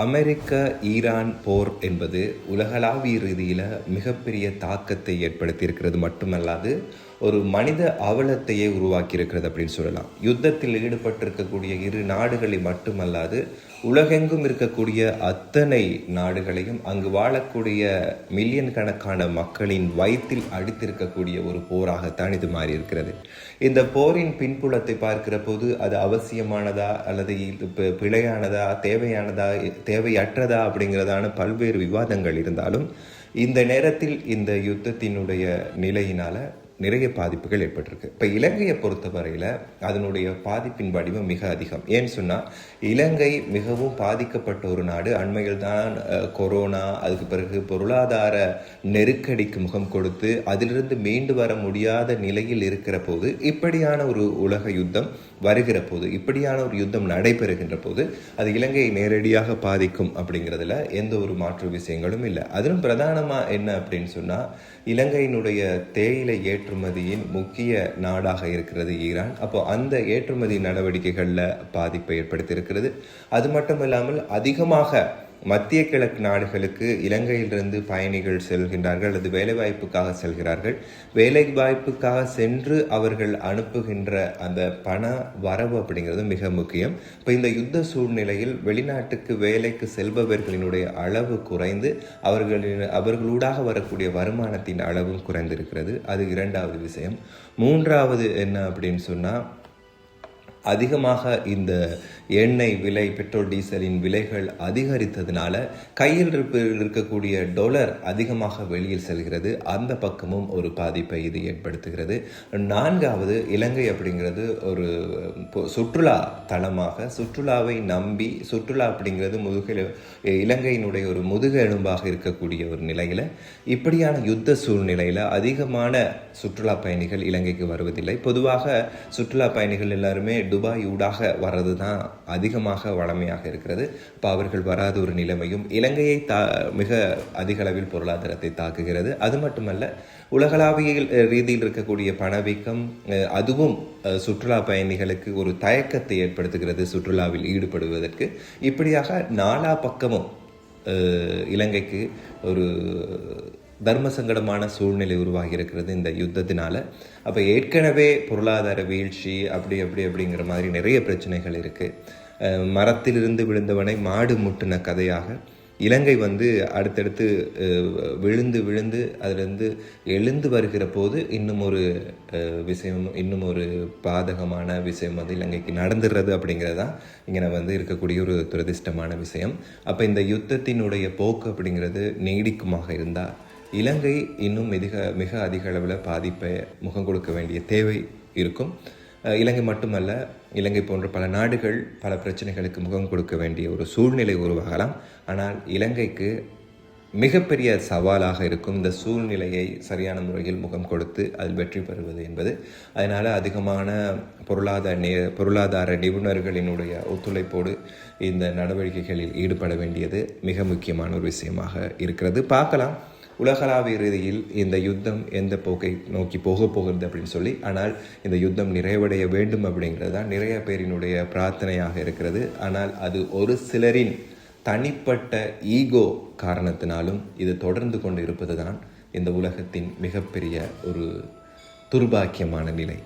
அமெரிக்க Iran போர் என்பது உலகளாவிய ரீதியில் மிகப்பெரிய தாக்கத்தை ஏற்படுத்தியிருக்கிறது மட்டுமல்லாது ஒரு மனித அவலத்தையே உருவாக்கியிருக்கிறது அப்படின்னு சொல்லலாம். யுத்தத்தில் ஈடுபட்டிருக்கக்கூடிய இரு நாடுகளை மட்டுமல்லாது உலகெங்கும் இருக்கக்கூடிய அத்தனை நாடுகளையும் அங்கு வாழக்கூடிய மில்லியன் கணக்கான மக்களின் வயிற்றில் அடித்திருக்கக்கூடிய ஒரு போராகத்தான் இது மாறி இருக்கிறது. இந்த போரின் பின்புலத்தை பார்க்கிற போது அது அவசியமானதா அல்லது பிழையானதா, தேவையானதா, தேவையற்றதா அப்படிங்கிறதான பல்வேறு விவாதங்கள் இருந்தாலும் இந்த நேரத்தில் இந்த யுத்தத்தினுடைய நிலையினால நிறைய பாதிப்புகள் ஏற்பட்டிருக்கு. இப்போ இலங்கையை பொறுத்தவரையில் அதனுடைய பாதிப்பின் வடிவம் மிக அதிகம். ஏன்னு சொன்னால் இலங்கை மிகவும் பாதிக்கப்பட்ட ஒரு நாடு. அண்மையில் தான் கொரோனா, அதுக்கு பிறகு பொருளாதார நெருக்கடிக்கு முகம் கொடுத்து அதிலிருந்து மீண்டு வர முடியாத நிலையில் இருக்கிற போது இப்படியான ஒரு உலக யுத்தம் வருகிற போது, இப்படியான ஒரு யுத்தம் நடைபெறுகின்ற போது அது இலங்கையை நேரடியாக பாதிக்கும் அப்படிங்கிறதுல எந்த ஒரு மாற்று விஷயங்களும் இல்லை. அதிலும் பிரதானமாக என்ன அப்படின்னு சொன்னால் இலங்கையினுடைய தேயிலை ஏற்றுமதியின் முக்கிய நாடாக இருக்கிறது ஈரான். அப்போ அந்த ஏற்றுமதி நடவடிக்கைகளில் பாதிப்பை ஏற்படுத்தியிருக்கிறது. அது மட்டும் இல்லாமல் அதிகமாக மத்திய கிழக்கு நாடுகளுக்கு இலங்கையிலிருந்து பயணிகள் செல்கின்றார்கள் அல்லது வேலைவாய்ப்புக்காக செல்கிறார்கள். வேலைவாய்ப்புக்காக சென்று அவர்கள் அனுப்புகின்ற அந்த பண வரவு அப்படிங்கிறது மிக முக்கியம். இப்போ இந்த யுத்த சூழ்நிலையில் வெளிநாட்டுக்கு வேலைக்கு செல்பவர்களினுடைய அளவு குறைந்து அவர்களூடாக வரக்கூடிய வருமானத்தின் அளவும் குறைந்திருக்கிறது. அது இரண்டாவது விஷயம். மூன்றாவது என்ன அப்படின்னு சொன்னால் அதிகமாக இந்த எண்ணெய் விலை, பெட்ரோல் டீசலின் விலைகள் அதிகரித்ததுனால கையில் இருக்கக்கூடிய டாலர் அதிகமாக வெளியில் செல்கிறது. அந்த பக்கமும் ஒரு பாதிப்பை இது ஏற்படுத்துகிறது. நான்காவது, இலங்கை அப்படிங்கிறது ஒரு சுற்றுலா தளமாக, சுற்றுலாவை நம்பி, சுற்றுலா அப்படிங்கிறது இலங்கையினுடைய ஒரு முதுகெலும்பாக இருக்கக்கூடிய ஒரு நிலையில் இப்படியான யுத்த சூழ்நிலையில் அதிகமான சுற்றுலா பயணிகள் இலங்கைக்கு வருவதில்லை. பொதுவாக சுற்றுலா பயணிகள் எல்லாருமே துபாய் ஊடாக வர்றது தான் அதிகமாக வளமையாக இருக்கிறது. இப்போ அவர்கள் வராத ஒரு நிலைமையும் இலங்கையை மிக அதிக அளவில் பொருளாதாரத்தை தாக்குகிறது. அது மட்டுமல்ல, உலகளாவிய ரீதியில் இருக்கக்கூடிய பணவீக்கம் அதுவும் சுற்றுலா பயணிகளுக்கு ஒரு தயக்கத்தை ஏற்படுத்துகிறது சுற்றுலாவில் ஈடுபடுவதற்கு. இப்படியாக நாலா பக்கமும் இலங்கைக்கு ஒரு தர்ம சங்கடமான சூழ்நிலை உருவாகி இருக்கிறது இந்த யுத்தத்தினால. அப்போ ஏற்கனவே பொருளாதார வீழ்ச்சி அப்படிங்கிற மாதிரி நிறைய பிரச்சனைகள் இருக்குது. மரத்திலிருந்து விழுந்தவனை மாடு முட்டின கதையாக இலங்கை அடுத்தடுத்து விழுந்து அதிலிருந்து எழுந்து வருகிற போது இன்னும் ஒரு விஷயம், இன்னும் ஒரு பாதகமான விஷயம் இலங்கைக்கு நடந்துடுறது அப்படிங்கிறது தான் இங்கே இருக்கக்கூடிய ஒரு துரதிர்ஷ்டமான விஷயம். அப்போ இந்த யுத்தத்தினுடைய போக்கு அப்படிங்கிறது நீடிக்குமாக இருந்தால் இலங்கை இன்னும் மிக அதிக அளவில் பாதிப்பை முகம் கொடுக்க வேண்டிய தேவை இருக்கும். இலங்கை மட்டுமல்ல, இலங்கை போன்ற பல நாடுகள் பல பிரச்சனைகளுக்கு முகம் கொடுக்க வேண்டிய ஒரு சூழ்நிலை உருவாகலாம். ஆனால் இலங்கைக்கு மிகப்பெரிய சவாலாக இருக்கும் இந்த சூழ்நிலையை சரியான முறையில் முகம் கொடுத்து அதில் வெற்றி பெறுவது என்பது. அதனால் அதிகமான பொருளாதார நிபுணர்களினுடைய ஒத்துழைப்போடு இந்த நடவடிக்கைகளில் ஈடுபட வேண்டியது மிக முக்கியமான ஒரு விஷயமாக இருக்கிறது. பார்க்கலாம் உலகளாவிய ரீதியில் இந்த யுத்தம் எந்த போக்கை நோக்கி போகிறது அப்படின்னு சொல்லி. ஆனால் இந்த யுத்தம் நிறைவடைய வேண்டும் அப்படிங்கிறது தான் நிறைய பேரினுடைய பிரார்த்தனையாக இருக்கிறது. ஆனால் அது ஒரு சிலரின் தனிப்பட்ட ஈகோ காரணத்தினாலும் இது தொடர்ந்து கொண்டு இருப்பது தான் இந்த உலகத்தின் மிகப்பெரிய ஒரு துர்பாக்கியமான நிலை.